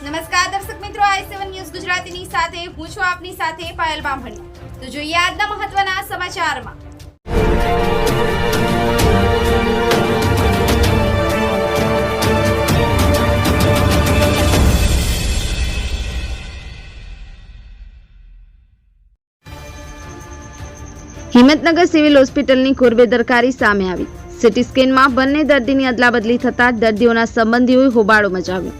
નમસ્કાર દર્શક મિત્રો, i7 ન્યૂઝ ગુજરાતીની સાથે હું છું આપની સાથે પાયલ બામણી। તો જોઈએ આજના મહત્વના સમાચારમાં। હિંમતનગર સિવિલ હોસ્પિટલની ખોરબેદરકારી સામે આવી। સિટી સ્કેનમાં બંને દર્દીની અદલાબદલી થતા દર્દીઓના સંબંધીઓએ હોબાળો મચાવ્યો।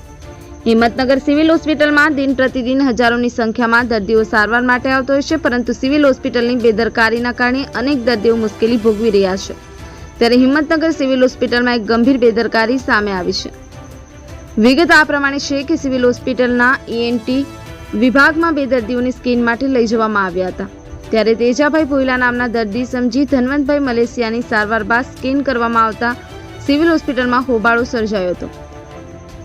હિંમતનગર સિવિલ હોસ્પિટલમાં દિન પ્રતિદિન હજારોની સંખ્યામાં દર્દીઓ સારવાર માટે આવતો હોય છે, પરંતુ સિવિલ હોસ્પિટલની બેદરકારીના કારણે અનેક દર્દીઓ મુશ્કેલી ભોગવી રહ્યા છે। ત્યારે હિંમતનગર સિવિલ હોસ્પિટલમાં એક ગંભીર બેદરકારી સામે આવી છે। વિગત આ પ્રમાણે છે કે સિવિલ હોસ્પિટલના ENT વિભાગમાં બે દર્દીઓને સ્કેન માટે લઈ જવામાં આવ્યા હતા। ત્યારે તેજાભાઈ ભોયલા નામના દર્દી સમજી ધનવંતભાઈ મલેશિયાની સારવાર બાદ સ્કેન કરવામાં આવતા સિવિલ હોસ્પિટલમાં હોબાળો સર્જાયો હતો।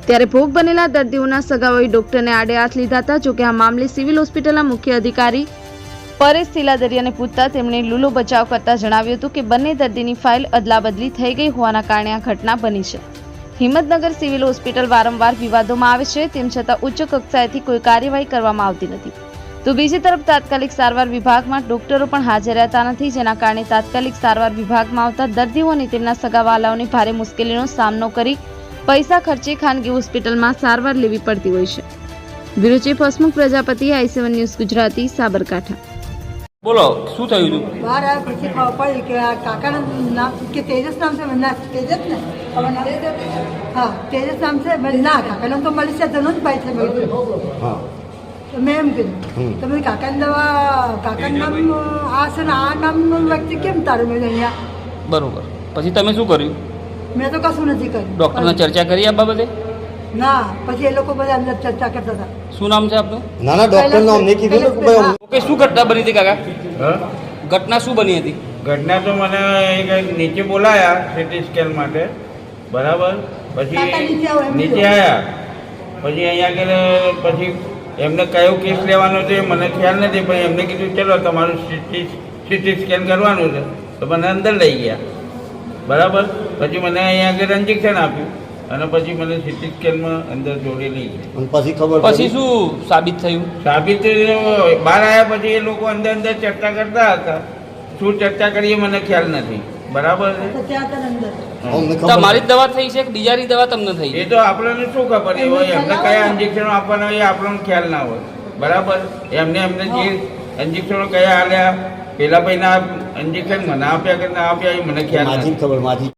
ત્યારે ભોગ બનેલા દર્દીઓના સગાઓએ ડોક્ટરને આડે હાથ લીધા હતા। જોકે આ મામલે સિવિલ હોસ્પિટલના મુખ્ય અધિકારી પરેશ સિલાદરિયાને પૂછતા તેમણે લૂલો બચાવ કરતા જણાવ્યું હતું કે બંને દર્દીની ફાઇલ અદલાબદલી થઈ ગઈ હોવાના કારણે આ ઘટના બની છે। હિંમતનગર સિવિલ હોસ્પિટલ વારંવાર વિવાદોમાં આવે છે, તેમ છતાં ઉચ્ચ કક્ષાએથી કોઈ કાર્યવાહી કરવામાં આવતી નથી। તો બીજી તરફ તાત્કાલિક સારવાર વિભાગમાં ડોક્ટરો પણ હાજર રહેતા નથી, જેના કારણે તાત્કાલિક સારવાર વિભાગમાં આવતા દર્દીઓ અને તેમના સગાવાલાઓને ભારે મુશ્કેલીનો સામનો કરી પૈસા ખર્ચે ખાનગી હોસ્પિટલમાં સારવાર લેવી પડતી હોય છે। Bureau chief Hasmukh Prajapati, i7 news Gujarati, Sabarkantha. બોલો, શું થયું હતું? બહાર આવ્યા પછી ખબર પડી કે આ કાકાનું નામ કે તેજસ નામ છે। ના તેજસ ને હા તેજસ નામ છે। ના કાકાનું તો મલેશિયા ધનવંતભાઈ છે। હા તો મેં એમ કીધું તો મેં કાકાની દવા કાકાનું નામ આ છે ને આ નામનું વ્યક્તિ કેમ તારું મેં અહીંયા બરોબર, પછી તમે શું કર્યું? મેં તો કશું નથી કર્યું। ડોક્ટરને ચર્ચા કરી આ બાબતે? ના, પછી એ લોકો બધા અંદર ચર્ચા કરતા હતા। શું નામ છે આપનું? ના ના ડોક્ટર નું અમને કીધું ને કે ભાઈ ઓકે, શું ઘટના બની હતી કાકા? હા? ઘટના શું બની હતી? ઘટના તો મને કંઈક નીચે બોલાયા સિટી સ્કેન માટે, બરાબર? કાકા પછી નીચે આવો એમ નીચે કીધું। આવ્યા પછી અહીંયા આગળ પછી એમને કયો કેસ લેવાનો છે એ મને ખ્યાલ નથી, પણ એમને કીધું ચલો તમારું સિટી સ્કેન કરવાનું છે, તો મને અંદર લઈ ગયા, બરાબર? પછી મને અહીંયા આગળ ઇન્જેક્શન આપ્યું અને પછી મને સિટી સ્કેનમાં અંદર જોડે લઈ ગયા। અને પછી ખબર પછી પડી શું સાબિત થયું? સાબિત બહાર આવ્યા પછી એ લોકો અંદર ચર્ચા કરતા હતા। શું ચર્ચા કરીએ મને ખ્યાલ નથી, બરાબર છે? તો ત્યાં હતા અંદર અમને ખબર તમારી જ દવા થઈ છે કે બીજાની દવા તમને થઈ? એ તો આપણને શું ખબર એ હોય, એમને કયા ઇન્જેક્શનો આપવાના હોય એ આપણને ખ્યાલ ના હોય, બરાબર? એમને જે ઇન્જેક્શનો કયા આલ્યા પેલા ભાઈના ઇન્જેક્શન મને આપ્યા કે ના આપ્યા એ મને ખ્યાલ માજી નથી। ખબર માજી